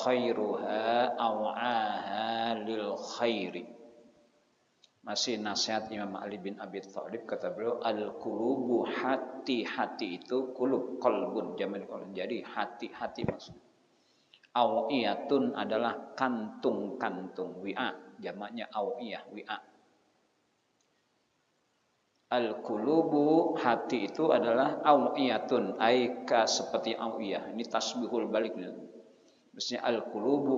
khairuha aw'aha lil khairi. Masih nasihat Imam Ali bin Abi Thalib, kata beliau, al-qulubu, hati-hati itu, qulub, qalbun, jamak qalbun. Jadi hati-hati maksudnya. Awiyatun adalah kantung-kantung, wi'a, jamaknya awiyah, wi'a. Al-qulubu, hati itu adalah awiyatun, aika seperti awiyah. Ini tasbihul balik. Maksudnya al-qulubu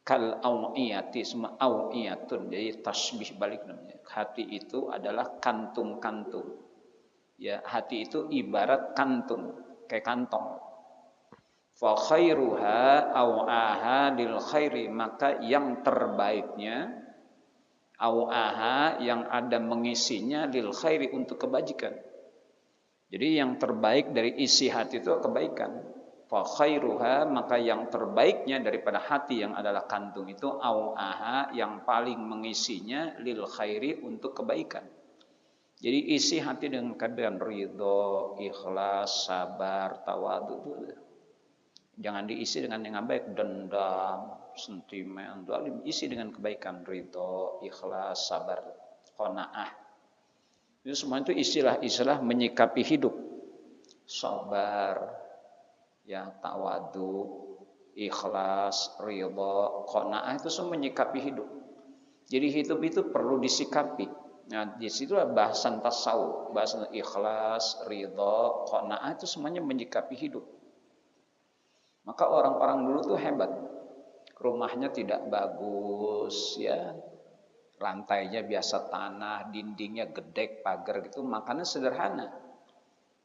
kal awiyati, semua awiyatun, jadi tasbih balik namanya. Hati itu adalah kantung-kantung. Ya, hati itu ibarat kantung, kayak kantong. Fa khairuha aw'aha lil khairi, maka yang terbaiknya aw'aha, yang ada mengisinya, lil khairi, untuk kebajikan. Jadi yang terbaik dari isi hati itu kebaikan. Fa khairuha, maka yang terbaiknya daripada hati yang adalah kantung itu, aw'aha, yang paling mengisinya, lil khairi, untuk kebaikan. Jadi isi hati dengan keadaan ridho, ikhlas, sabar, tawadu. Jangan diisi dengan yang baik, dendam, sentimen, zalim. Isi dengan kebaikan, ridho, ikhlas, sabar, qanaah. Itu semua itu istilah-istilah menyikapi hidup. Sabar, ya, tawadu, ikhlas, ridho, qanaah, itu semua menyikapi hidup. Jadi hidup itu perlu disikapi. Nah, di situ bahasan tasawuf, bahasan ikhlas, ridho, qanaah, itu semuanya menyikapi hidup. Maka orang-orang dulu tuh hebat. Rumahnya tidak bagus, ya. Lantainya biasa tanah, dindingnya gedek, pagar gitu, makannya sederhana.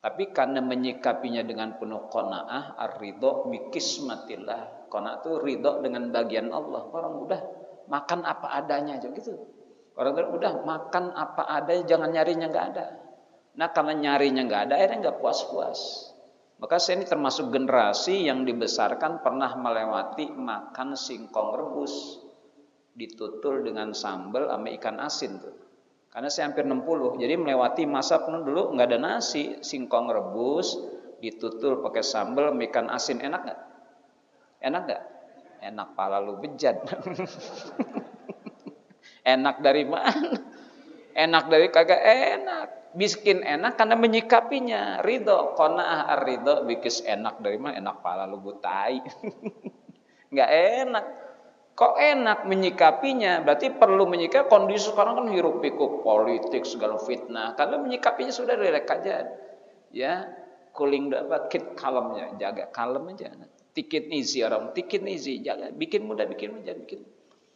Tapi karena menyikapinya dengan penuh qanaah, ar-ridho bi qismatillah. Qanaah itu ridho dengan bagian Allah. Orang udah makan apa adanya aja gitu. Orang udah makan apa adanya, jangan nyarinya enggak ada. Nah, karena nyarinya enggak ada, akhirnya enggak puas-puas. Maka saya ini termasuk generasi yang dibesarkan pernah melewati makan singkong rebus ditutul dengan sambal sama ikan asin tuh. Karena saya hampir 60, jadi melewati masa penuh dulu nggak ada nasi, singkong rebus ditutul pakai sambal, ikan asin. Enak nggak? Enak nggak? Enak pala lu bejat. Enak dari mana? Enak dari kagak enak. Bikin enak karena menyikapinya, ridho, qanaah, ar-ridho, bikis enak dari mana? Enak pala lu butai. Nggak enak. Kok enak menyikapinya? Berarti perlu menyikapi kondisi sekarang kan hiruk pikuk politik segala fitnah. Kalau menyikapinya sudah relax aja, ya, cooling dapat, keep kalemnya, jaga kalem aja. Take it easy, orang take it easy, jaga, bikin mudah, bikin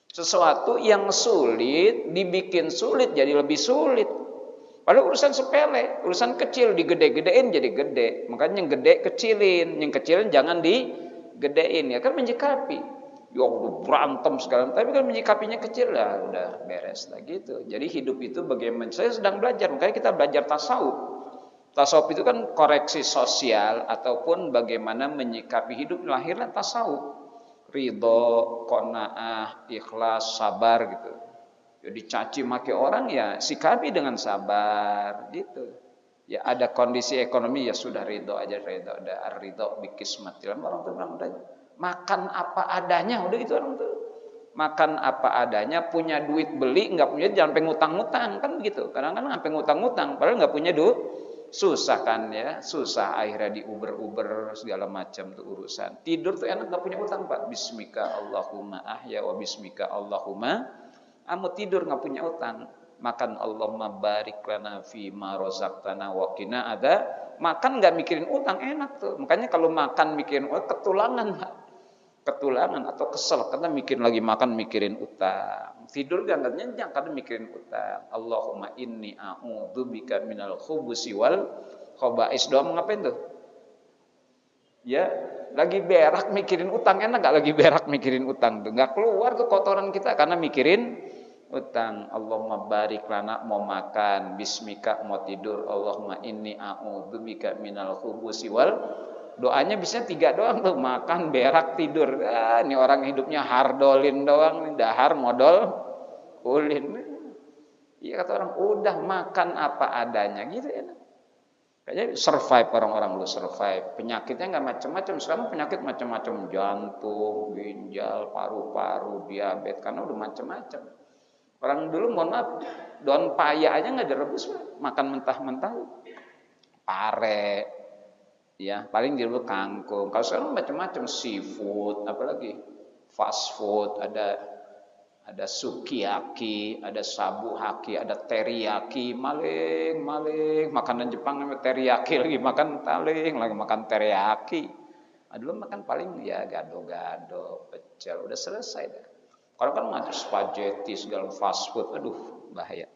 sesuatu yang sulit dibikin sulit jadi lebih sulit. Padahal urusan sepele, urusan kecil digede-gedein jadi gede. Makanya yang gede kecilin, yang kecilin jangan digedein, ya kan menyikapi. Ya udah berantem segala, tapi kan menyikapinya kecil lah, udah beres lah gitu. Jadi hidup itu bagaimana? Saya sedang belajar, makanya kita belajar tasawuf. Tasawuf itu kan koreksi sosial ataupun bagaimana menyikapi hidup, lahirnya tasawuf. Ridho, qanaah, ikhlas, sabar gitu. Jadi caci maki orang ya sikapi dengan sabar gitu. Ya ada kondisi ekonomi ya sudah ridho aja, ridho, ada ridho bikismatil. Orang tuh bilang udah makan apa adanya, udah itu orang tuh. Makan apa adanya, punya duit beli, nggak punya jangan pengen ngutang-ngutang kan gitu. Kadang-kadang sampai ngutang-ngutang padahal nggak punya duit. Susah kan ya, susah akhirnya di uber segala macam tuh urusan. Tidur tuh enak nggak punya utang Pak. Bismika Allahumma ahya wa bismika Allahumma amu, tidur nggak punya utang. Makan Allahumma barik lana fi ma razaqtana wa qina ada. Makan nggak mikirin utang enak tuh. Makanya kalau makan mikirin utang ketulangan Pak. Ketulangan atau kesel karena mikirin utang. Tidur gak nyenyak karena mikirin utang. Allahumma inni a'udzubika minal khubusi wal khaba'is. Doa ngapain tuh? Ya, lagi berak mikirin utang, enak gak lagi berak mikirin utang tuh? Gak keluar tuh kotoran kita karena mikirin utang. Allahumma barik lana, mau makan, bismika mau tidur. Allahumma inni a'udzubika minal khubusi wal. Doanya bisa 3 doang tuh, makan, berak, tidur. Ini orang hidupnya hardolin doang, dahar modal ulin. Iya kata orang, udah makan apa adanya gitu ya. Kayaknya survive orang-orang dulu survive. Penyakitnya nggak macam-macam. Sekarang penyakit macam-macam, jantung, ginjal, paru-paru, diabetes, karena udah macam-macam. Orang dulu mohon maaf, daun paya aja nggak direbus, makan mentah-mentah. Pare, ya paling dulu kangkung. Kalau sekarang macam-macam, seafood, apalagi fast food, ada sukiyaki, ada sabuhaki, ada teriyaki, maling, makanan Jepang namanya teriyaki, lagi makan taling, lagi makan teriyaki. Dulu makan paling ya gado-gado, pecel, udah selesai dah. Kalau kan ngatur spaghetti segala fast food, aduh bahaya.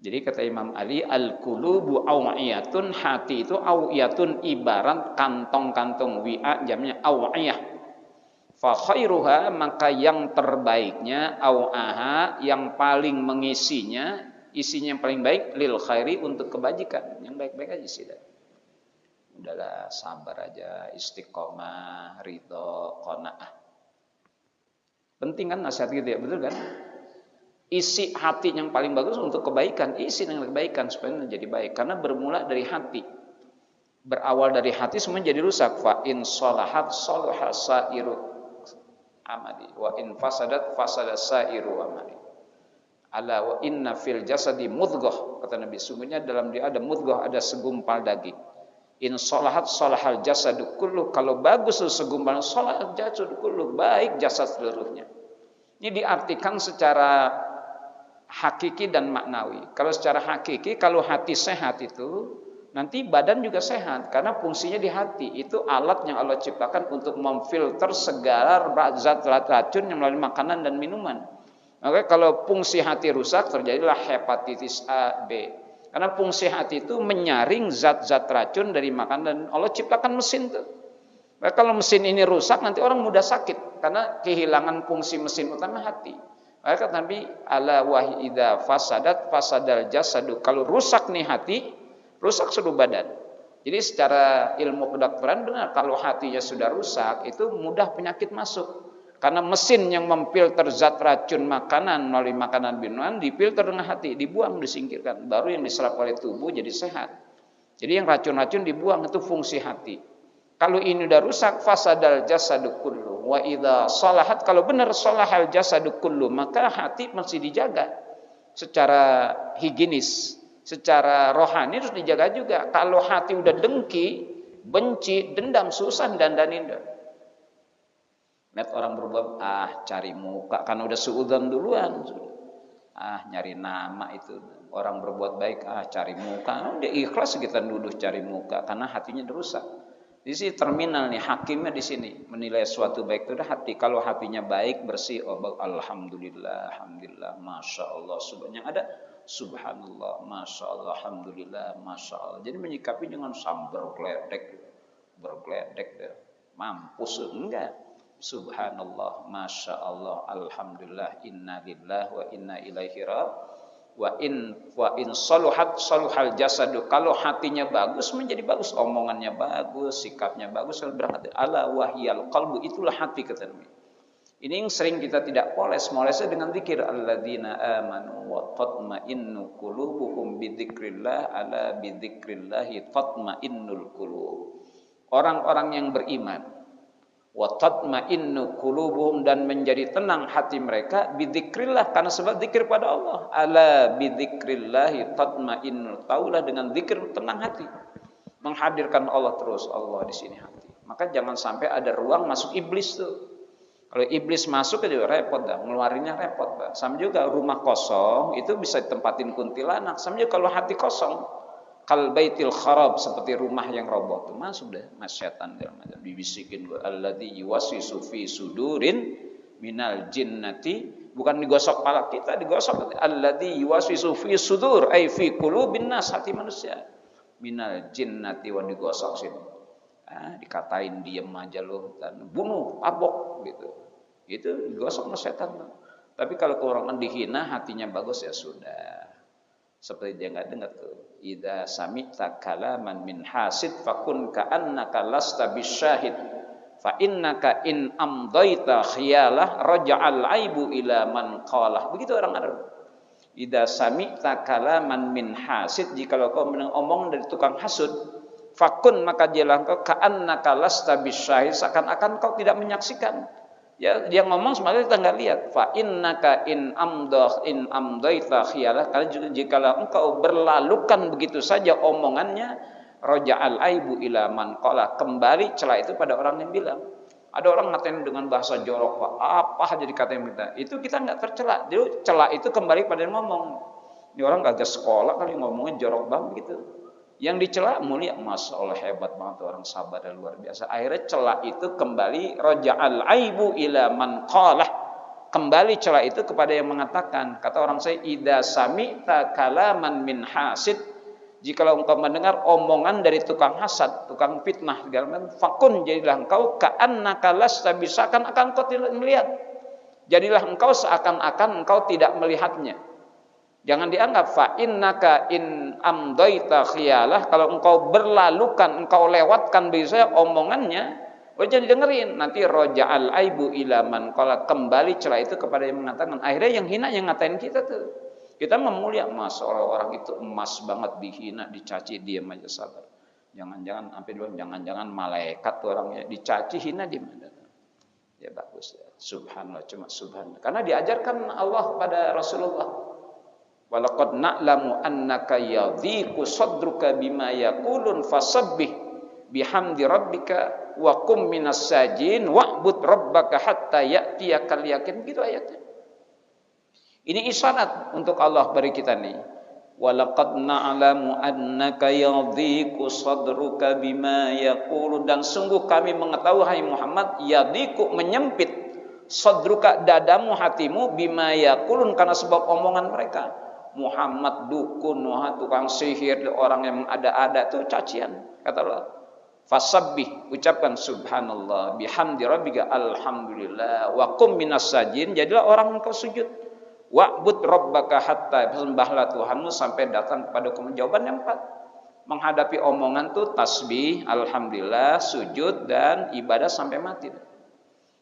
Jadi kata Imam Ali, al-qulubu aw'iyatun, hati itu aw'iyatun ibarat kantong-kantong wi'a, jamnya aw'iyah. Fa khairuha, maka yang terbaiknya, aw'aha, yang paling mengisinya, isinya yang paling baik, lil khairi, untuk kebajikan, yang baik-baik aja sih dah. Udahlah, sabar aja, istiqomah, ridho, qanaah. Penting kan nasihat gitu ya, betul kan? Isi hati yang paling bagus untuk kebaikan, isi dengan kebaikan supaya menjadi baik, karena bermula dari hati. Berawal dari hati semua jadi rusak. Fa in shalahat shalaha sairu amali wa in fasadat fasada sairu amali. Ala wa inna fil jasadi mudghah, kata Nabi, sungguhnya dalam dia ada mudghah, ada segumpal daging. In shalahat shalahal jasadu kullu, kalau bagus segumpal, shalahal jasadu kullu, baik jasad seluruhnya. Ini diartikan secara hakiki dan maknawi. Kalau secara hakiki, kalau hati sehat itu nanti badan juga sehat, karena fungsinya di hati. Itu alat yang Allah ciptakan untuk memfilter segala zat racun yang melalui makanan dan minuman. Maka kalau fungsi hati rusak, terjadilah hepatitis A, B. Karena fungsi hati itu menyaring zat-zat racun dari makanan, dan Allah ciptakan mesin tuh. Maka kalau mesin ini rusak, nanti orang mudah sakit karena kehilangan fungsi mesin utama hati. Maka kata Nabi, ala wahida fasadat fasadal jasadu, kalau rusak nih hati, rusak seluruh badan. Jadi secara ilmu kedokteran benar, kalau hatinya sudah rusak, itu mudah penyakit masuk. Karena mesin yang memfilter zat racun makanan melalui makanan minuman difilter dengan hati, dibuang, disingkirkan. Baru yang diserap oleh tubuh jadi sehat. Jadi yang racun-racun dibuang, itu fungsi hati. Kalau ini udah rusak, fasadal jasadu kullu. Wa idza salahat, kalau benar salahal jasadu kullu, maka hati mesti dijaga secara higienis, secara rohani harus dijaga juga. Kalau hati udah dengki, benci, dendam, susah dandanin dah. Lihat orang berbuat, cari muka, karena udah suudzon duluan, nyari nama itu. Orang berbuat baik, cari muka, dia ikhlas kita nuduh cari muka, karena hatinya rusak. Di sini terminal nih, hakimnya di sini menilai suatu baik itu udah hati. Kalau hatinya baik, bersih, alhamdulillah, alhamdulillah, masya Allah, subhanallah, ada subhanallah, masya Allah, alhamdulillah, masya Allah. Jadi menyikapi dengan bergeledek, mampus enggak? Subhanallah, masya Allah, alhamdulillah, inna lillahi wa inna ilaihi raji'un. Wa in saluhat saluhal jasadu, kalau hatinya bagus menjadi bagus, omongannya bagus, sikapnya bagus, berarti ala wahyal qalbu, itulah hati, kata Nabi. Ini yang sering kita tidak molesnya dengan zikir, alladzina amanu wa tatma'innu qulubuhum bidzikrillah, ala bidzikrillah tatma'innul qulub. Orang-orang yang beriman, wa tatma'innu qulubuhum, dan menjadi tenang hati mereka, bidzikrillah, karena sebab zikir pada Allah. Ala bidzikrillah tatma'innu, taulah dengan zikir tenang hati. Menghadirkan Allah terus, Allah di sini hati. Maka jangan sampai ada ruang masuk iblis tuh. Kalau iblis masuk aja repot dah, ngeluarinnya repot dah. Sama juga rumah kosong itu bisa ditempatin kuntilanak. Sama juga kalau hati kosong, kal baitil kharab, seperti rumah yang roboh tuh, masuk deh mas setan dalam macam dibisikin, alladzi yuwaswisu fi sudurin minal jinnati, bukan digosok kepala kita, digosok alladzi yuwaswisu fi sudur, ai fi qulubin nas, hati manusia, minal jinnati, wa digosok sini. Dikatain diem aja loh, dan bunuh, tabok gitu. Itu digosok mas setan. Tapi kalau orang dihina hatinya bagus, ya sudah. Seperti dia enggak dengar tuh, idza sami'ta kalaman min hasid fakun ka'annaka lasta bisyahid fa innaka in amdaita khiyalah raja'al aibu ila man qalah. Begitu orang Arab. Idza sami'ta kalaman min hasid, jikalau kau mendengar omongan dari tukang hasud, fakun maka jadilah engkau ka'annaka lasta bisyahid, seakan-akan kau tidak menyaksikan. Ya, dia ngomong sebenarnya kita enggak lihat. Fa innaka in amdaita khiyalah, karena juga jikalau engkau berlalukan begitu saja omongannya, raja'al aibu ila man qala, kembali celah itu pada orang yang bilang. Ada orang ngatain dengan bahasa jorok, Pak. Apa aja dikatain kita. Itu kita enggak tercela. Jadi celah itu kembali pada yang ngomong. Ini orang kagak sekolah kali ngomongnya jorok banget gitu. Yang dicela mulia, Masya Allah hebat banget orang, sabar dan luar biasa. Akhirnya celah itu kembali raja'al aibu ila man qalah. Kembali celah itu kepada yang mengatakan. Kata orang saya, idza sami'ta kalaman min hasid, jikalau engkau mendengar omongan dari tukang hasad, tukang fitnah, fakun jadilah engkau ka'annaka lasta bisakan, akan engkau tidak melihat. Jadilah engkau seakan-akan engkau tidak melihatnya. Jangan dianggap fa innaka in amdaita khiyalah, kalau engkau berlalukan, engkau lewatkan bisa omongannya, jangan dengerin. Nanti raja'al aibu ila man qala, kembali celah itu kepada yang mengatakan. Akhirnya yang hina yang ngatain kita tuh. Kita memulia, Mas, orang itu emas banget, dihina, dicaci, diam aja sabar. Jangan-jangan sampai bilang jangan-jangan malaikat tuh orangnya, dicaci, hina di mana? Ya bagus ya. Subhanallah, cuma subhanallah. Karena diajarkan Allah pada Rasulullah. Walaqad na'lamu annaka yadhiqu sadruka bima yaqulun fasabbih bihamdi rabbika wa qum minas sajin wa'bud rabbaka hatta ya'tiyakal yaqin. Gitu ayatnya. Ini isyarat untuk Allah beri kita nih. Walaqad na'lamu annaka yadhiqu sadruka bima yaqulu, dan sungguh kami mengetahui hai Muhammad, yadhiqu menyempit, sadruka dadamu, hatimu, bima yaqulun karena sebab omongan mereka. Muhammad dukun, tukang sihir, orang yang ada-ada, itu cacian. Kata Allah, fasabbih, ucapkan subhanallah, bihamdi rabbika, alhamdulillah, wa qum minas sajin, jadilah orang engkau sujud. Wa'bud rabbaka hatta, sembahlah Tuhanmu sampai datang kepada hukum. Jawaban yang 4. Menghadapi omongan tuh tasbih, alhamdulillah, sujud, dan ibadah sampai mati.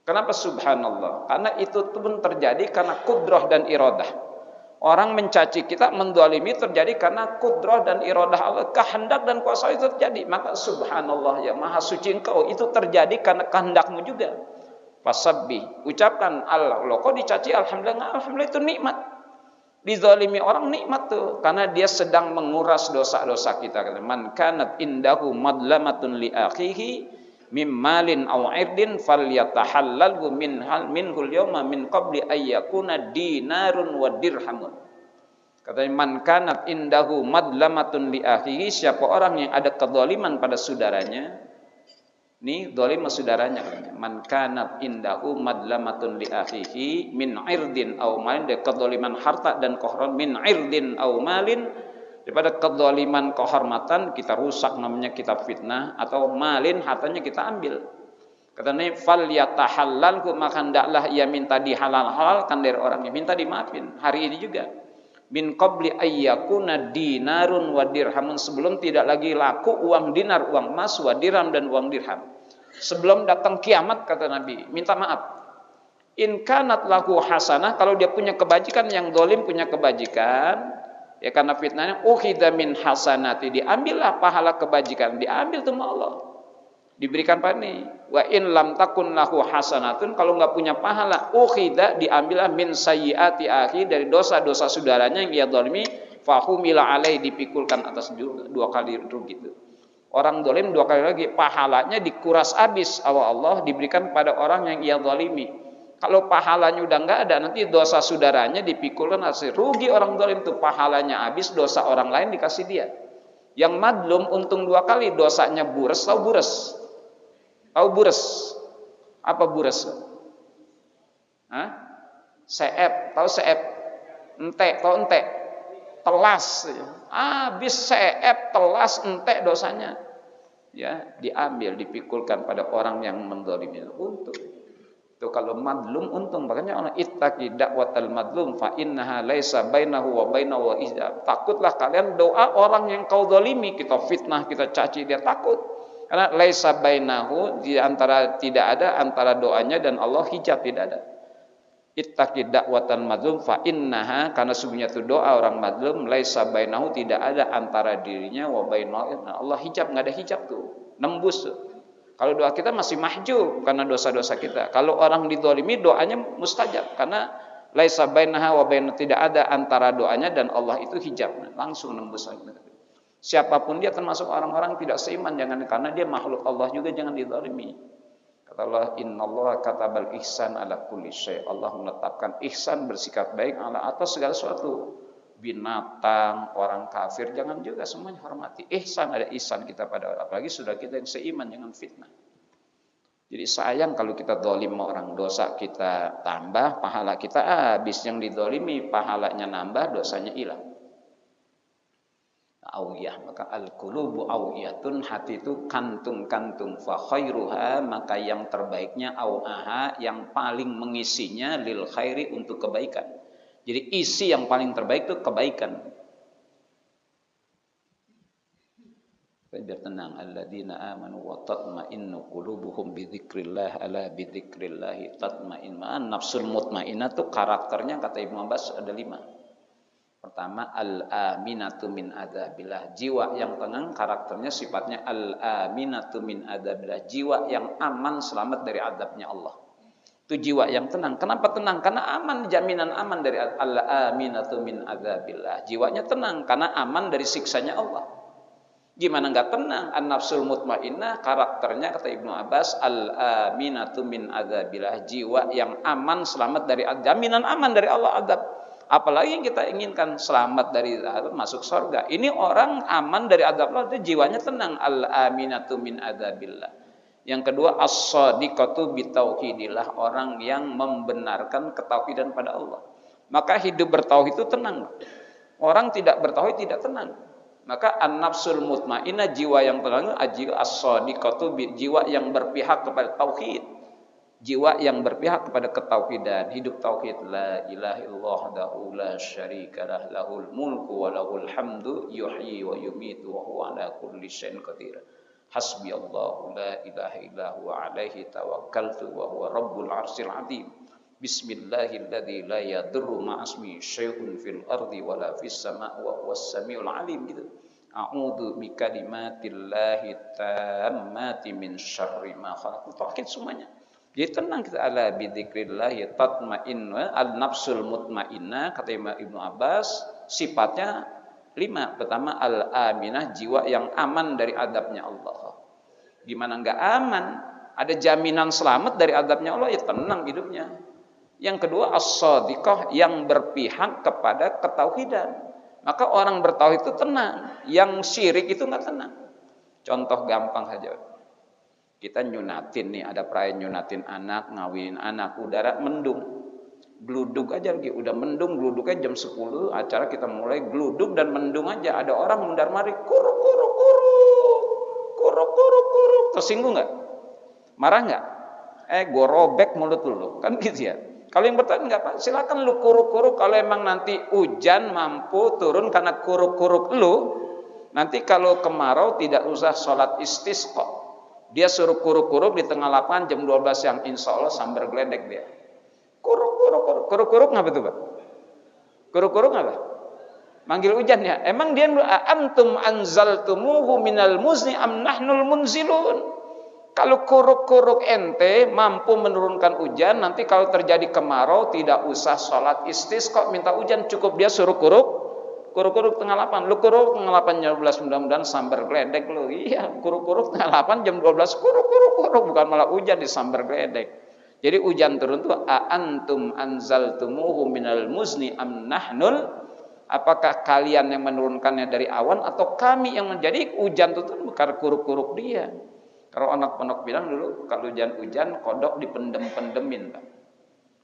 Kenapa subhanallah? Karena itu pun terjadi karena kudrah dan iradah. Orang mencaci kita, mendolimi terjadi karena kudrah dan iradah Allah, kehendak dan kuasa itu terjadi. Maka subhanallah, ya maha suci engkau, itu terjadi karena kehendakmu juga. Fasabbih, ucapkan Allah. Loh kok dicaci alhamdulillah? Alhamdulillah itu nikmat. Dizalimi orang nikmat tuh, karena dia sedang menguras dosa-dosa kita. Man kanat indahu madlamatun li akhihi mimmalin aw irdin falyatahallalhu minhul yawma min qabli ayyakuna dinarun wa dirhamun. Katanya man kanat indahu madlamatun li akhihi, siapa orang yang ada kezaliman pada saudaranya. Ini zalim saudaranya katanya. Man kanat indahu madlamatun li akhihi min irdin aw malin, dari kezaliman harta dan kehormatan, min irdin aw malin, daripada kezaliman kehormatan kita rusak, namanya kita fitnah, atau malin hartanya kita ambil. Katanya fal yatahallalhu, maka hendaklah ia minta dihalal-halalkan dari orangnya, minta dimaafin. Hari ini juga min qabli ayyakuna dinarun wa dirhamun, sebelum tidak lagi laku uang dinar, uang emas, wa dirham, dan uang dirham. Sebelum datang kiamat, kata Nabi, minta maaf. In kanat lahu hasanah, kalau dia punya kebajikan, yang zalim punya kebajikan, ya karena fitnahnya, ukhidha min hasanati, diambillah pahala kebajikan, diambil sama Allah, diberikan pada ini. Wa in lam takun lahu hasanatun, kalau enggak punya pahala, ukhidha, diambillah min sayyiati akhi, dari dosa-dosa saudaranya yang ia zalimi, fahumila alaih, dipikulkan atas dua kali rugi itu. Orang zalim 2 kali lagi, pahalanya dikuras habis Allah, diberikan pada orang yang ia zalimi. Kalau pahalanya udah enggak ada, nanti dosa saudaranya dipikulkan hasil. Rugi orang zalim itu, pahalanya habis, dosa orang lain dikasih dia. Yang madlum untung 2 kali, dosanya bures. Tahu bures? Tahu bures? Apa bures? Hah? Seep, tahu seep? Entek, tahu entek? Telas. Habis seep, telas, entek dosanya. Ya, diambil, dipikulkan pada orang yang menzalimi. Untung. Itu kalau madlum untung. Makanya Allah, ittaqi da'watal madlum fa innaha laisa bainahu wa bainahu ijab. Takutlah kalian doa orang yang kau zalimi, kita fitnah, kita caci dia, takut. Karena laisa bainahu, di antara, tidak ada antara doanya dan Allah hijab, tidak ada. Ittaqi da'watan mazlum fa innaha, karena sungguhnya itu doa orang mazlum laisa bainahu, tidak ada antara dirinya wa bainahu Allah hijab, enggak ada hijab tuh, nembus tuh. Kalau doa kita masih mahjub karena dosa-dosa kita. Kalau orang dizalimi doanya mustajab karena laisa bainaha wa bainahu, tidak ada antara doanya dan Allah itu hijab, langsung nembus. Siapapun dia, termasuk orang-orang tidak seiman, jangan, karena dia makhluk Allah juga, jangan dizalimi. Kata Allah, innallaha katabal ihsan ala kulli syai'. Allah menetapkan ihsan, bersikap baik ala atas segala sesuatu. Binatang, orang kafir, jangan juga semuanya hormati. Ihsan, ada ihsan kita pada orang, apalagi sudah kita yang seiman, jangan fitnah. Jadi sayang kalau kita zalim sama orang, dosa kita tambah, pahala kita habis. Yang dizalimi pahalanya nambah, dosanya hilang. Awiyah, maka al-qulubu awiyatun, hati itu kantung-kantung, fa khairuha, maka yang terbaiknya, awaha, yang paling mengisinya, lil khairi, untuk kebaikan. Jadi isi yang paling terbaik itu kebaikan. Biar tenang, alladzina amanu wa tatma'innu qulubuhum bi dzikrillah, ala bi dzikrillah tatma'innu. Nafsul mutmainnah itu karakternya kata Ibnu Abbas ada 5. Pertama, al-aminatu min adzabillah, jiwa yang tenang, karakternya sifatnya al-aminatu min adzabillah, jiwa yang aman, selamat dari azabnya Allah. Itu jiwa yang tenang. Kenapa tenang? Karena aman, jaminan aman dari al-aminatu min adzabillah. Jiwanya tenang karena aman dari siksanya Allah. Gimana enggak tenang? An-nafsul mutmainnah, karakternya kata Ibnu Abbas al-aminatu min adzabillah, jiwa yang aman, selamat dari jaminan aman dari Allah azab. Apalagi yang kita inginkan, selamat dari azab, masuk surga. Ini orang aman dari azab Allah, itu jiwanya tenang, al-aminatu min adzabillah. Yang kedua, as-shadiqatu bitauhidillah, orang yang membenarkan ketauhidan pada Allah. Maka hidup bertauhid itu tenang. Orang tidak bertauhid tidak tenang. Maka an-nafsul mutmainnah, jiwa yang tenang, as-shadiqatu, jiwa yang berpihak kepada tauhid. Jiwa yang berpihak kepada ketauhidan, hidup tauhid, la ilaha illallah wahdahu la syarikalah, lahul mulku wa lahul hamdu, yuhyi wa yumitu wa huwa ala kulli syai'in qadir. Hasbiyallahu la ilaha illa huwa alaihi tawakkaltu wa huwa rabbul arsyil azim. Bismillahilladzi la yadurru ma'asmi syai'un fil ardi wa la fis sama' wa huwas samiul alim, gitu. A'udzu bikalimatillahi tammati min syarri ma khalaq. Tauhid semuanya. Jadi tenang kita, ala bidzikrillah tatma'innu, al-nafsul mutmainnah kata Ibnu Abbas, sifatnya 5. Pertama, al-aminah, jiwa yang aman dari adabnya Allah. Gimana enggak aman? Ada jaminan selamat dari adabnya Allah, ya tenang hidupnya. Yang kedua, as-shadiqah, yang berpihak kepada ketauhidan. Maka orang bertauhid itu tenang, yang syirik itu enggak tenang. Contoh gampang saja. Kita nyunatin nih, ada perayaan nyunatin anak, ngawinin anak, udara mendung. Gluduk aja lagi, udah mendung, gluduknya jam 10, acara kita mulai, gluduk dan mendung aja. Ada orang mundar mari, kuruk, kuruk, kuruk, kuruk, kuruk, kuruk. Tersinggung nggak? Marah nggak? Gue robek mulut lu, kan gitu ya. Kalau yang bertanya nggak Pak, silakan lu kuruk-kuruk. Kalau emang nanti hujan mampu turun karena kuruk-kuruk lu, nanti kalau kemarau tidak usah sholat istisqa. Dia suruh kuruk-kuruk di tengah lapangan jam 12 yang insya Allah sambar geledek dia. Kuruk-kuruk, kuruk-kuruk ngapa tuh Pak? Kuruk-kuruk ngapa? Manggil hujan ya. Emang dia antum anzaltumuhu minal muzni am nahnul munzilun. Kalau kuruk-kuruk ente mampu menurunkan hujan, nanti kalau terjadi kemarau tidak usah sholat istisqa minta hujan, cukup dia suruh kuruk-kuruk tengah 8. Lu kuruk tengah 8 jam 12, mudah-mudahan sambar geledek lu. Iya, kuruk-kuruk tengah 8 jam 12, kuruk-kuruk, bukan malah hujan disambar geledek. Jadi hujan turun tuh antum anzaltumuhu minal muzni am nahnul, apakah kalian yang menurunkannya dari awan atau kami yang menjadi hujan itu bukan kuruk-kuruk dia. Kalau anak pondok bilang dulu kalau hujan-hujan kodok dipendem-pendemin, Pak.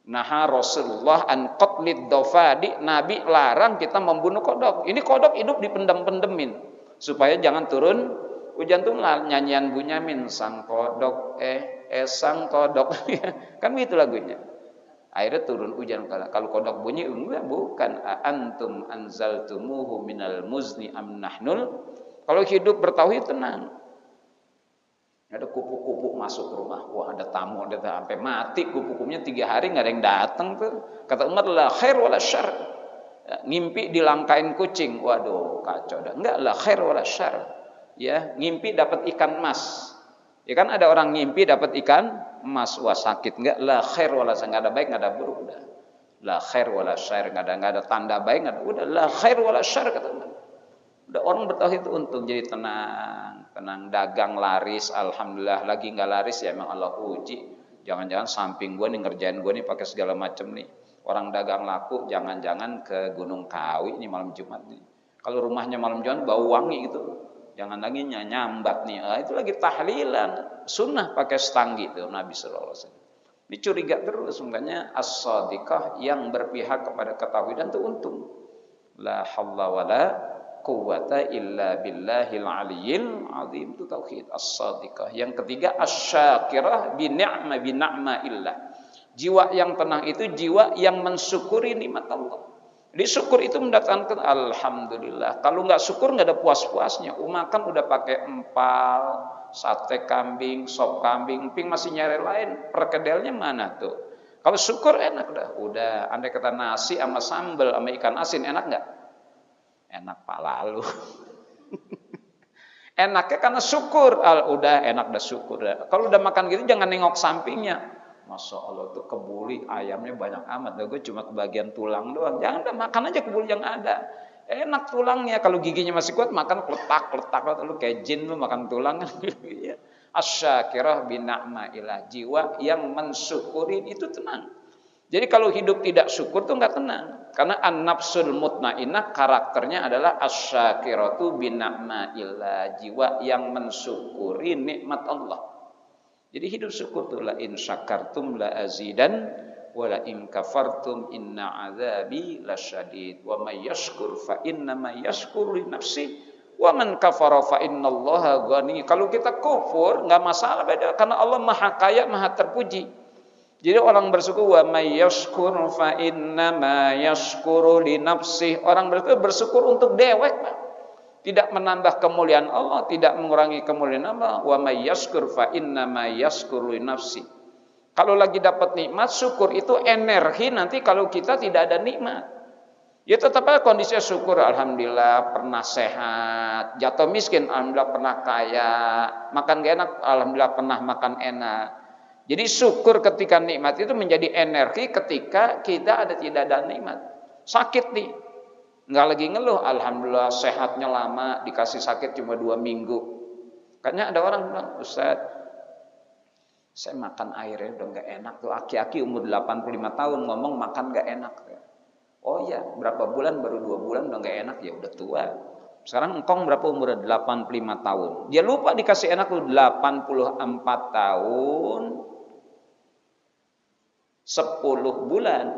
Naha Rasulullah an qatlid dafadi, Nabi larang kita membunuh kodok. Ini kodok hidup dipendem-pendemin supaya jangan turun hujan tuh. Nyanyian Bunyamin, sang kodok sang kodok kan gitu lagunya. Akhirnya turun hujan. Kalau kodok bunyi enggak, bukan. Antum anzaltumuhu minal muzni am nahnul. Kalau hidup bertauhid tenang. Ada kupu-kupu masuk rumah. Wah, ada tamu, ada sampai mati kupu-kupunya 3 hari nggak ada yang datang tuh. Kata Umar, la khair wala syar. Ya, ngimpi dilangkain kucing. Waduh, kacau dah. Enggak, la khair wala syar. Ya, ngimpi dapat ikan emas. Ya kan ada orang ngimpi dapat ikan emas. Wah, sakit. Enggak, la khair wala syar. Enggak ada baik, enggak ada buruk udah. La khair wala syar. Enggak ada tanda baik, enggak ada. Udah, la khair wala syar kata Umar. Udah orang bertauhid itu untung, jadi tenang dagang laris, alhamdulillah. Lagi nggak laris ya emang Allah uji. Jangan-jangan samping gue nih ngerjain gue nih pakai segala macam nih. Orang dagang laku, jangan-jangan ke Gunung Kawi nih malam Jumat nih. Kalau rumahnya malam Jumat bau wangi gitu, jangan lagi nyambat nih. Itu lagi tahlilan, sunnah pakai setanggi tuh Nabi Sallallahu Alaihi Wasallam. Dicuriga terus, makanya as-sadiqah yang berpihak kepada ketauhidan itu untung. La haula wala quwwata illa billahil aliyyil azim, itu tauhid as-sadiqah. Yang ketiga asyakirah bi ni'ma illah. Jiwa yang tenang itu jiwa yang mensyukuri nikmat Allah. Jadi syukur itu mendatangkan alhamdulillah. Kalau nggak syukur nggak ada puas-puasnya. Makan udah pakai empal, sate kambing, sop kambing, emping masih nyari lain. Perkedelnya mana tuh? Kalau syukur enak dah. Udah andai kata nasi sama sambal sama ikan asin enak nggak? Enak pak lalu. Enaknya karena syukur. Udah enak dah syukur. Kalau udah makan gitu jangan nengok sampingnya. Masya Allah tuh kebuli ayamnya banyak amat. Gue cuma kebagian tulang doang. Jangan dah makan aja kebuli yang ada. Enak tulangnya. Kalau giginya masih kuat makan kletak. Lu kayak jin lu makan tulang. Asyakirah bina'ma ilah. Jiwa yang mensyukurin itu tenang. Jadi kalau hidup tidak syukur tuh nggak tenang. Karena an-nafsul mutmainnah karakternya adalah asyakiratu bina'maillah, jiwa yang mensyukuri nikmat Allah. Jadi hidup syukur tuh la in syakartum la azidan wa la in kafartum inna azabi lasyadid. Wa may yashkur fa inna ma yashkuru li nafsi wa man kafara fa innallaha ghani. Kalau kita kufur nggak masalah beda karena Allah Maha Kaya, Maha terpuji. Jadi orang bersyukur wa may yashkur fa inna ma yashkuru li nafsi. Orang bersyukur untuk dewek, Pak. Tidak menambah kemuliaan Allah, tidak mengurangi kemuliaan Allah. Wa may yashkur fa inna ma yashkuru li nafsi. Kalau lagi dapat nikmat, syukur itu energi nanti kalau kita tidak ada nikmat. Ya tetap aja kondisinya syukur, alhamdulillah pernah sehat, jatuh miskin, alhamdulillah pernah kaya, makan gak enak, alhamdulillah pernah makan enak. Jadi syukur ketika nikmat itu menjadi energi ketika kita tidak ada nikmat. Sakit nih, nggak lagi ngeluh, alhamdulillah sehatnya lama, dikasih sakit cuma 2 minggu. Kayaknya ada orang bilang, Ustaz, saya makan airnya udah nggak enak tuh. Aki-aki umur 85 tahun ngomong makan nggak enak. Oh iya, berapa bulan, baru 2 bulan udah nggak enak, ya udah tua. Sekarang engkong berapa umurnya? 85 tahun. Dia lupa dikasih enak tuh 84 tahun. 10 bulan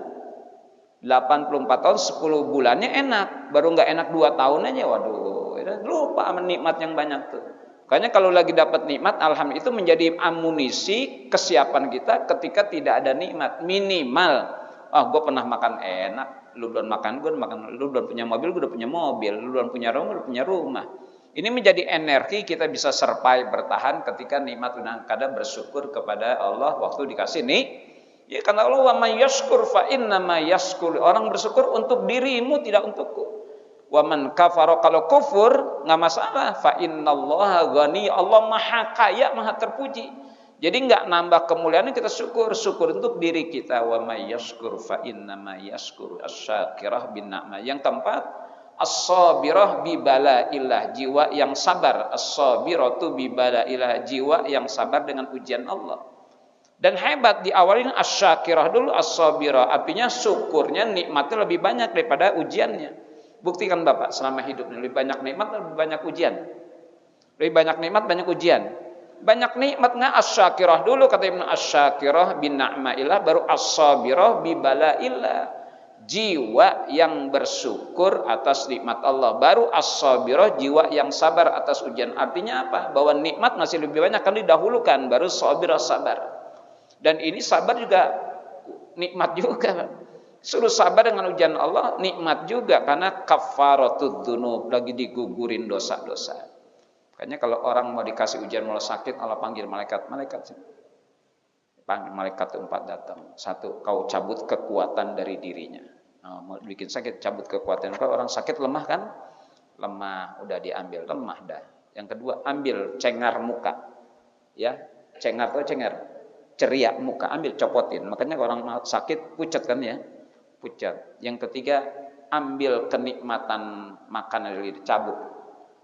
84 tahun 10 bulannya enak, baru nggak enak 2 tahun aja, waduh lupa nikmat yang banyak tuh. Makanya kalau lagi dapat nikmat, alhamdulillah itu menjadi amunisi kesiapan kita ketika tidak ada nikmat. Minimal, gue pernah makan enak, lu belum makan, gue makan, lu belum punya mobil, gue udah punya mobil, lu belum punya rumah, gue udah punya rumah. Ini menjadi energi kita bisa survive, bertahan ketika nikmat. Kadang bersyukur kepada Allah waktu dikasih nih. Ya karena Allah wa may yashkur fa inna ma yashkur. Orang bersyukur untuk dirimu, tidak untukku. Wa man kafara, kalau kufur enggak masalah, fa innallaha ghani. Allah Maha Kaya, Maha terpuji. Jadi enggak nambah kemuliaan, kita syukur untuk diri kita. Wa may yashkur fa inna ma yashkur. Asyakirah bin ni'mah. Yang keempat, as-sabirah bi bala'illah, jiwa yang sabar. As-sabiratu bi bala'illah, jiwa yang sabar dengan ujian Allah. Dan hebat diawalin asyakirah dulu, as-sabirah. Artinya syukurnya, nikmatnya lebih banyak daripada ujiannya. Buktikan Bapak selama hidup lebih banyak nikmat, lebih banyak ujian. Lebih banyak nikmat, banyak ujian. Banyak nikmatnya asyakirah dulu, kata Ibnu, asyakirah bin ni'maillah, baru as-sabirah bi bala'illah. Jiwa yang bersyukur atas nikmat Allah, baru as-sabirah, jiwa yang sabar atas ujian. Artinya apa? Bahwa nikmat masih lebih banyak kan didahulukan, baru sabirah, sabar. Dan ini sabar juga nikmat juga. Suruh sabar dengan ujian Allah nikmat juga, karena kafaratud dzunub, lagi digugurin dosa-dosa. Makanya kalau orang mau dikasih ujian mulai sakit, Allah panggil malaikat. Panggil malaikat keempat datang. Satu, kau cabut kekuatan dari dirinya. Nah, mau bikin sakit, cabut kekuatan. Kalau orang sakit lemah kan? Lemah, udah diambil, lemah dah. Yang kedua, ambil cengar muka. Ya, cengar tuh cengar. Ceria muka, ambil copotin. Makanya orang sakit pucat kan ya? Pucat. Yang ketiga, ambil kenikmatan makanan dari dicabut.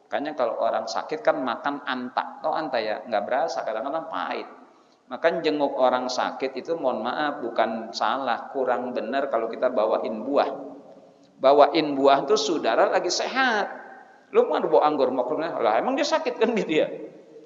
Makanya kalau orang sakit kan makan anta. Oh anta ya, nggak berasa, kadang-kadang pahit. Maka jenguk orang sakit itu mohon maaf bukan salah, kurang benar kalau kita bawain buah. Bawain buah tuh saudara lagi sehat. Lu mau bawa anggur maklumnya, lah emang dia sakit kan gitu ya.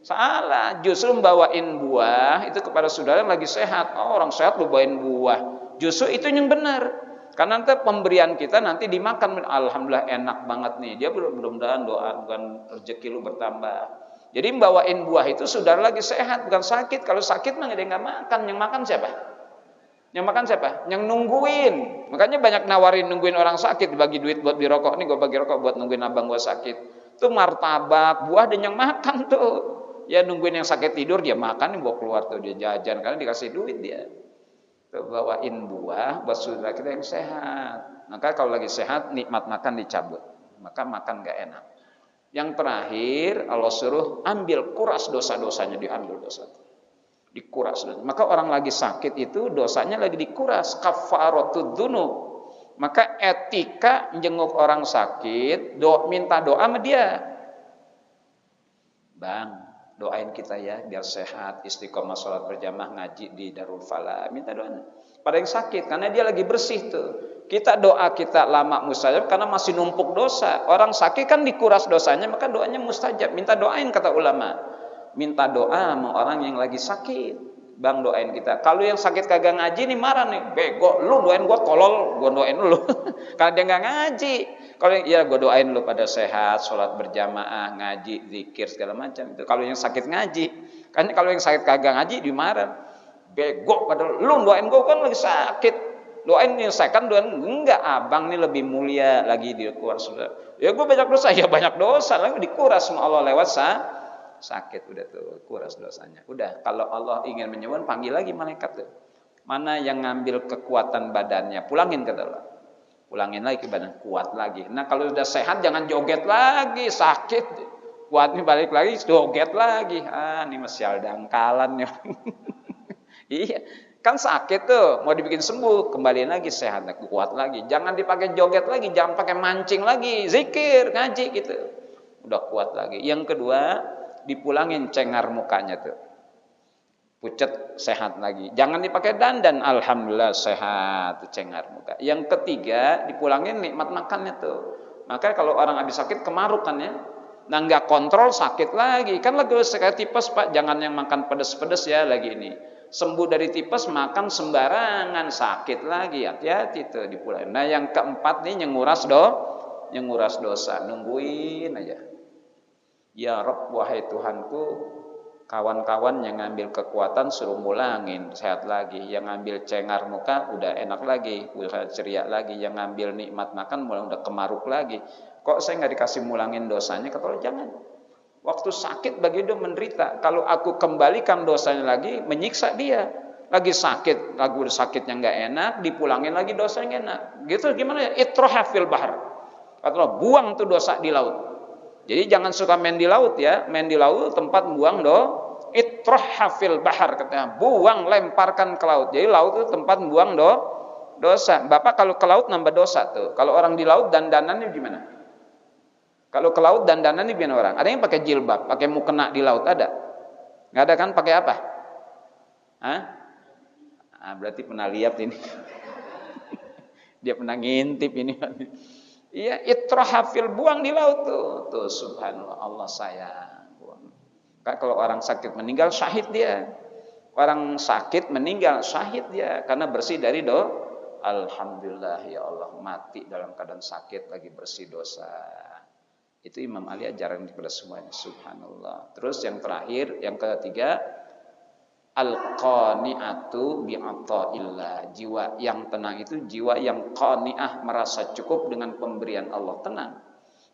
Salah, justru bawain buah itu kepada saudara yang lagi sehat. Oh, orang sehat lu bawain buah. Justru itu yang benar. Karena nanti pemberian kita nanti dimakan, alhamdulillah enak banget nih. Dia mudah-mudahan doa bukan rezeki lu bertambah. Jadi bawain buah itu saudara lagi sehat bukan sakit. Kalau sakit mah dia nggak makan. Yang makan siapa? Yang makan siapa? Yang nungguin. Makanya banyak nawarin nungguin orang sakit, bagi duit buat beli rokok. Nih gue bagi rokok buat nungguin abang gue sakit. Itu martabak, buah dan yang makan tuh. Ya nungguin yang sakit tidur dia makan, bawa keluar tuh dia jajan karena dikasih duit dia. Tuh, bawain buah buat saudara kita yang sehat. Maka kalau lagi sehat nikmat makan dicabut. Maka makan gak enak. Yang terakhir Allah suruh ambil kuras dosa-dosanya, diambil dosa. Dikuras. Maka orang lagi sakit itu dosanya lagi dikuras, kafaratud dzunub. Maka etika jenguk orang sakit, minta doa sama dia. Bang, doain kita ya biar sehat, istiqomah sholat berjamaah, ngaji di Darul Falah, minta doanya. Pada yang sakit karena dia lagi bersih tuh. Kita doa kita lama mustajab karena masih numpuk dosa. Orang sakit kan dikuras dosanya, maka doanya mustajab. Minta doain kata ulama. Minta doa sama orang yang lagi sakit. Bang doain kita. Kalau yang sakit kagak ngaji nih marah nih. Bego, lu doain gua tolol, gua doain lu. Karena dia nggak ngaji. Kalau ya gua doain lu pada sehat, sholat berjamaah, ngaji, zikir segala macam. Itu kalau yang sakit ngaji. Kan kalau yang sakit kagak ngaji dimarah. Bego, padahal lu doain gua kan lagi sakit. Doain yang saya kan doain enggak, abang nih lebih mulia lagi di kuras sudah. Ya gua banyak dosa, ya banyak dosa lagi dikuras sama Allah lewat sakit udah tuh kuras dosanya. Udah kalau Allah ingin menyembuhkan panggil lagi malaikat tuh. Mana yang ngambil kekuatan badannya, pulangin kata Allah. Pulangin lagi ke badan, kuat lagi. Nah kalau sudah sehat jangan joget lagi, sakit. Kuat nih balik lagi joget lagi. Ah ini masih dangkalan ya. Iya, kan sakit tuh, mau dibikin sembuh, kembaliin lagi sehat, kuat lagi. Jangan dipakai joget lagi, jangan pakai mancing lagi, zikir, ngaji gitu. Udah kuat lagi. Yang kedua, dipulangin cengar mukanya tuh. Pucet sehat lagi. Jangan dipakai dandan, alhamdulillah sehat tuh cengar muka. Yang ketiga, dipulangin nikmat makannya tuh. Maka kalau orang habis sakit kemaruk kan ya. Nah nggak kontrol sakit lagi. Kan lagi sekali tipes Pak, jangan yang makan pedes-pedes ya lagi ini. Sembuh dari tipes makan sembarangan sakit lagi, hati-hati tuh dipulangin. Nah yang keempat nih nguras dosa, nungguin aja. Ya Rabb, wahai Tuhanku, kawan-kawan yang ngambil kekuatan suruh mulangin, sehat lagi. Yang ngambil cengar muka udah enak lagi, udah ceria lagi. Yang ngambil nikmat makan mulai udah kemaruk lagi. Kok saya nggak dikasih mulangin dosanya? Kata Allah jangan. Waktu sakit bagi dia menderita. Kalau aku kembalikan dosanya lagi, menyiksa dia. Lagi sakit, lagu sakitnya nggak enak, dipulangin lagi dosanya enak. Gitu gimana ya? Itroha fil bahar. Kata Allah, buang tuh dosa di laut. Jadi jangan suka main di laut ya. Main di laut tempat buang itroha fil bahar katanya. Buang, lemparkan ke laut. Jadi laut itu tempat buang dosa. Bapak kalau ke laut nambah dosa tuh. Kalau orang di laut dandanannya gimana? Kalau ke laut dandanannya gimana orang? Ada yang pakai jilbab, pakai mukena di laut ada? Nggak ada kan? Pakai apa? Hah? Ah, berarti pernah lihat ini. Dia pernah ngintip ini. Iya, itrohafil buang di laut tuh. Tuh subhanallah, Allah sayang. Kalau orang sakit meninggal syahid dia. Orang sakit meninggal syahid dia karena bersih dari Alhamdulillah ya Allah, mati dalam keadaan sakit lagi bersih dosa. Itu Imam Ali ajaran kepada semuanya, subhanallah. Terus yang terakhir, yang ketiga, al-qani'atu bi'ata'illah. Jiwa yang tenang itu jiwa yang qani'ah, merasa cukup dengan pemberian Allah, tenang.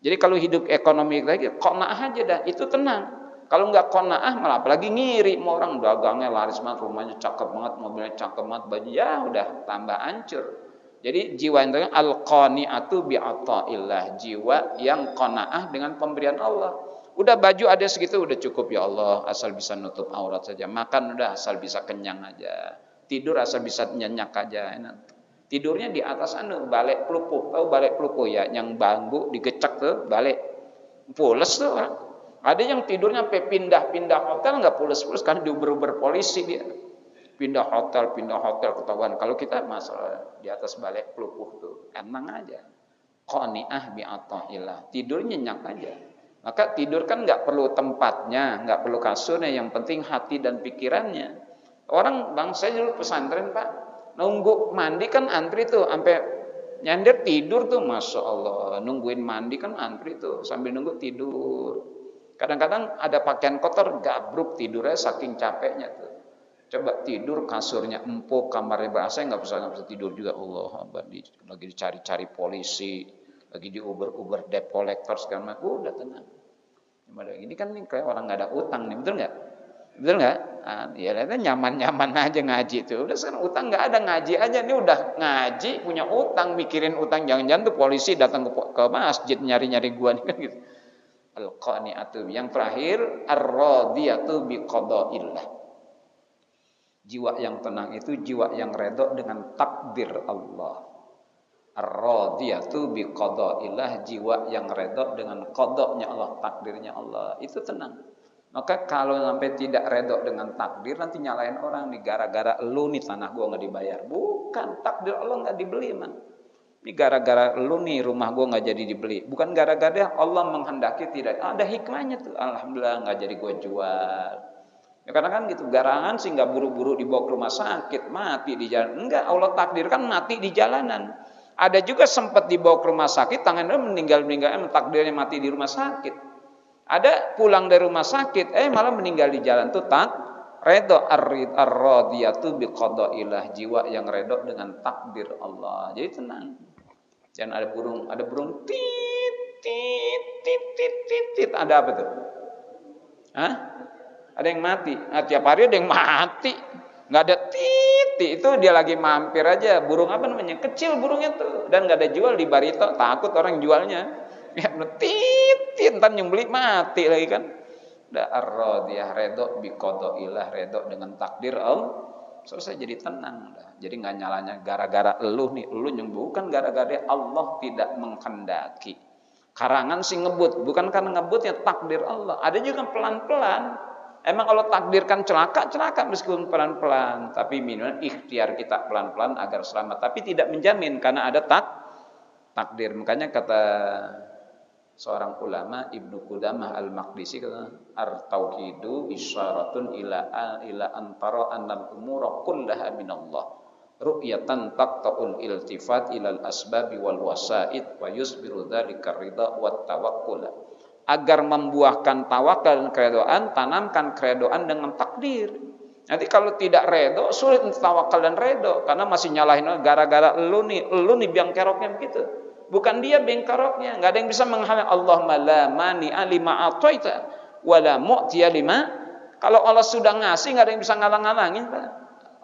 Jadi kalau hidup ekonomi lagi qanaah aja dah, itu tenang. Kalau nggak qanaah malah apalagi ngiri, mau orang dagangnya laris banget, rumahnya cakep banget, mobilnya cakep banget, baju ya udah tambah hancur. Jadi jiwa yang tengah al-qani'atu bi'ata'illah, jiwa yang qanaah dengan pemberian Allah. Udah baju ada segitu udah cukup ya Allah, asal bisa nutup aurat saja. Makan udah asal bisa kenyang aja. Tidur asal bisa nyenyak aja. Enak. Tidurnya di atas balik pelupuh. Tahu balik pelupuh ya, yang bambu digecek tuh, balik. Pules tuh orang. Ada yang tidurnya sampai pindah-pindah hotel nggak pules-pules karena diuber-uber polisi dia. Pindah hotel ketahuan. Kalau kita masalah di atas balik pelupuh tuh, tenang aja. Qani'ah bi'ata'illah. Tidur nyenyak aja. Maka tidur kan nggak perlu tempatnya, nggak perlu kasurnya, yang penting hati dan pikirannya. Orang saya dulu pesantren Pak, nunggu mandi kan antri tuh, sampai nyender tidur tuh, masya Allah. Nungguin mandi kan antri tuh, sambil nunggu tidur. Kadang-kadang ada pakaian kotor, gabruk tidurnya saking capeknya tuh. Coba tidur kasurnya empuk, kamarnya basah, nggak bisa tidur juga. Allah, lagi dicari-cari polisi, lagi diuber-uber debt collector segala macam, udah tenang. Ini kan nih kayak orang nggak ada utang nih, betul nggak? Betul nggak? Ya nyaman-nyaman aja ngaji tuh. Udah sekarang utang nggak ada, ngaji aja. Ini udah ngaji punya utang, mikirin utang, jangan-jangan tuh polisi datang ke masjid nyari-nyari gua nih kan gitu. Al-qani'atu. Yang terakhir ar-radiyatu biqada'illah. Jiwa yang tenang itu jiwa yang redha dengan takdir Allah. Ar-radiyatu biqada'illah, jiwa yang redha dengan qadanya Allah, takdirnya Allah. Itu tenang. Maka kalau sampai tidak redha dengan takdir, nanti nyalain orang nih, gara-gara lu nih tanah gua enggak dibayar. Bukan, takdir Allah enggak dibeli, man. Ini gara-gara lu nih rumah gua enggak jadi dibeli. Bukan gara-gara Allah menghendaki, tidak. Ada hikmahnya tuh. Alhamdulillah enggak jadi gua jual. Ya karena kan gitu, garangan sih enggak buru-buru dibawa ke rumah sakit, mati di jalan. Enggak, Allah takdirkan mati di jalanan. Ada juga sempat dibawa ke rumah sakit, tangannya meninggal-meninggalnya, takdirnya mati di rumah sakit. Ada pulang dari rumah sakit, malah meninggal di jalan tuh redha ar-radiyatu biqada'illah, jiwa yang redha dengan takdir Allah. Jadi tenang. Jangan ada burung tit tit tit tit tit, tit. Ada apa tuh? Hah? Ada yang mati. Nah, tiap hari ada yang mati. Nggak ada tit, itu dia lagi mampir aja. Burung apa namanya? Kecil burungnya tuh, dan nggak ada jual di barito, takut orang jualnya. Ya, tit, ntar nyembeli mati lagi kan. Da ar-radiyah, redha biqada'illah, redha dengan takdir Allah. Selesai, jadi tenang dah. Jadi nggak nyalanya gara-gara lu bukan gara-gara Allah tidak menghendaki. Karangan sih ngebut, bukan karena ngebutnya takdir Allah. Ada juga pelan-pelan. Emang Allah takdirkan celaka meskipun pelan-pelan, tapi minimal ikhtiar kita pelan-pelan agar selamat. Tapi tidak menjamin karena ada takdir. Makanya kata seorang ulama Ibnu Qudamah Al-Maqdisi kata ar-tauhidu isyaratun ila antara annal umura kullaha minallah ru'yatan taqta'ul iltifat ilal asbabi wal wasaid wa yusbiru dzalika ridha wat tawakkul. Agar membuahkan tawakal dan keredoan, tanamkan keredoan dengan takdir. Nanti kalau tidak redo, sulit untuk tawakal dan redo, karena masih nyalahin gara-gara lu nih biang keroknya begitu. Bukan dia bengkaroknya, nggak ada yang bisa menghalang. Allahumma la mani'a lima a'taita wa la mu'tiya lima. Kalau Allah sudah ngasih, nggak ada yang bisa ngalang-ngalangin, Pak.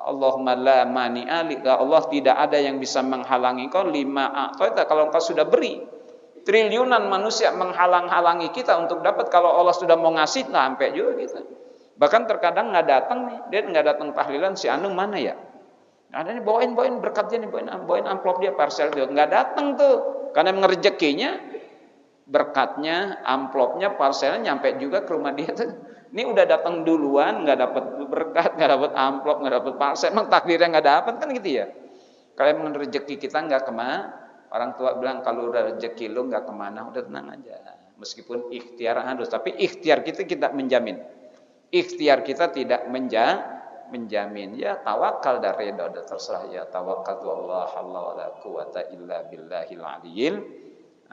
Allahumma la mani'a, Allah tidak ada yang bisa menghalangi kau lima a'taita, kalau engkau sudah beri. Triliunan manusia menghalang-halangi kita untuk dapat, kalau Allah sudah mau ngasih, nah sampai juga kita. Bahkan terkadang nggak datang nih, dia nggak datang tahlilan, si Anu mana ya? Ada nih bawain berkatnya nih, bawain amplop dia, parcel dia, nggak datang tuh, karena rezekinya, berkatnya, amplopnya, parcelnya nyampe juga ke rumah dia tuh. Ini udah datang duluan, nggak dapat berkat, nggak dapat amplop, nggak dapat parcel, emang takdirnya nggak dapat kan gitu ya? Kalau emang rezeki kita nggak kemana, orang tua bilang kalau udah rezeki lu nggak kemana, udah tenang aja. Meskipun ikhtiar harus, tapi ikhtiar kita tidak menjamin. Ikhtiar kita tidak menjamin. Ya tawakal dan redha, udah terserah ya. Tawakkaltu Allah la quwata illa billahil aliyil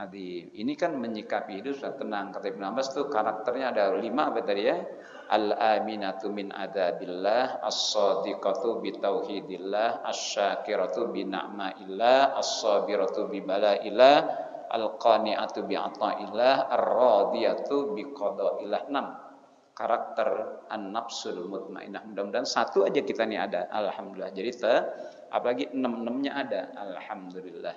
azim. Ini kan menyikapi hidup sudah tenang. Kata Ibnu Abbas tuh karakternya ada 5 apa tadi ya? Al-aminatu min adabillah, as-sadiqatu bi tauhidillah, asy-syakiratu bi ni'maillah, as-sabiratu bi balaillah, Al-qani'atu bi'ata'illah, ar-radiyatu biqada'illah. 6 karakter an-nafsul mutmainnah. Mudah-mudahan satu aja kita nih ada. Alhamdulillah. Jadi apalagi 6-6-nya ada. Alhamdulillah.